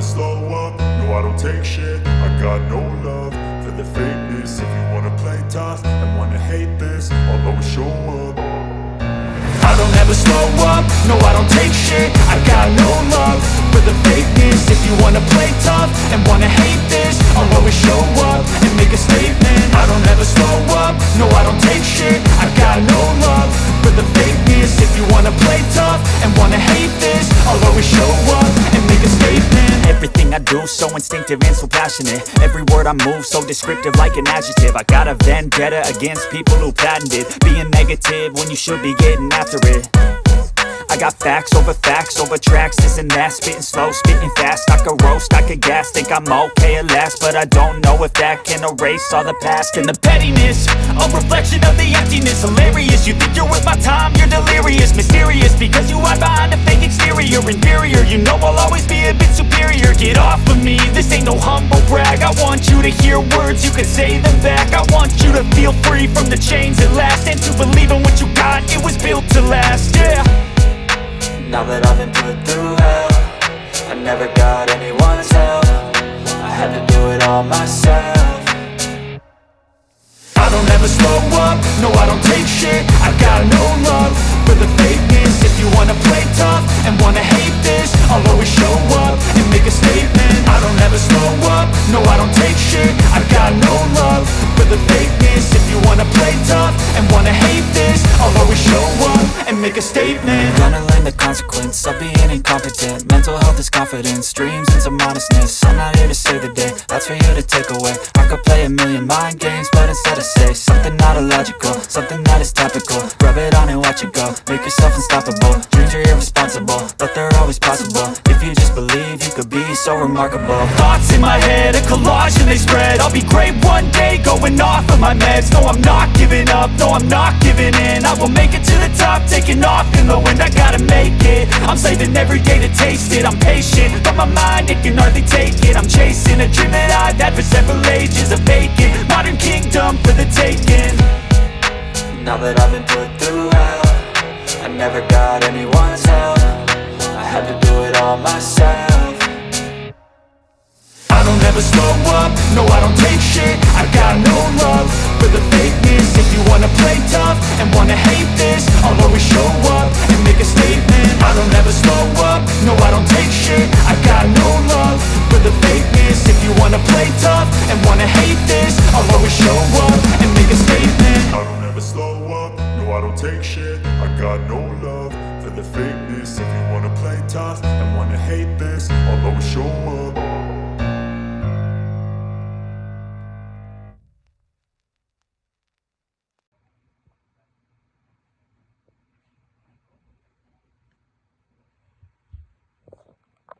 slow up, no I don't take shit. I got no love for the fakeness. If you wanna play tough and wanna hate this, I'll always show up. I don't ever slow up, no I don't take shit. I got no love for the fakeness. If you wanna play tough and wanna hate this, I'll always show up and make a statement. I don't ever slow up, no I don't take shit. I got no love for the fakeness. If you wanna play tough and wanna hate this, I'll always show up and make a statement. Everything I do so instinctive and so passionate. Every word I move so descriptive like an adjective. I got a vendetta against people who patented being negative when you should be getting after it. I got facts over tracks, this and that. Spitting slow, spitting fast, I could roast, I could gas. Think I'm okay at last, but I don't know if that can erase all the past. And the pettiness, a reflection of the emptiness. Hilarious, you think you're worth my time, you're delirious. Mysterious, because you hide behind a fake exterior. Inferior, you know I'll always be a bit superior. Get off of me, this ain't no humble brag. I want you to hear words, you can say them back. I want you to feel free from the chains at last, and to believe in what you got, it was built to last, yeah. Now that I've been put through hell, I never got anyone's help. I had to do it all myself. I don't ever slow up, no I don't take shit. I got no love for the fakeness. If you wanna play tough and wanna hate this, I'll always show up and make a statement. I don't ever slow up, no I don't take shit. I got no love for the fakeness. If you wanna play tough and wanna hate this, I'll always show up and make a statement. Gonna learn the consequence of being incompetent. Mental health is confidence, dreams and some honestness. I'm not here to save the day, that's for you to take away. I could play a million mind games, but instead I say something not illogical, something that is topical. Rub it on and watch it go, make yourself unstoppable. Dreams are irresponsible, but they're always possible. If you just believe, you could be so remarkable. Thoughts in my head, a collage and they spread. I'll be great one day, going off of my meds. No, I'm not giving up, no, I'm not giving in. I will make it to the top, taking off in the wind. I gotta make it, I'm saving every day to taste it. I'm patient, but my mind, it can hardly take it. I'm chasing a dream that I've had for several ages. A vacant, modern kingdom for the taking. Now that I've been put through hell, I never got anyone's help. I had to do it all myself. I don't ever slow up, no I don't take shit. I got no love for the fakeness. If you wanna play tough and wanna hate this, I'll always show up and make a statement. I don't ever slow up, no I don't take shit. I got no love for the fakeness. If you wanna play tough and wanna hate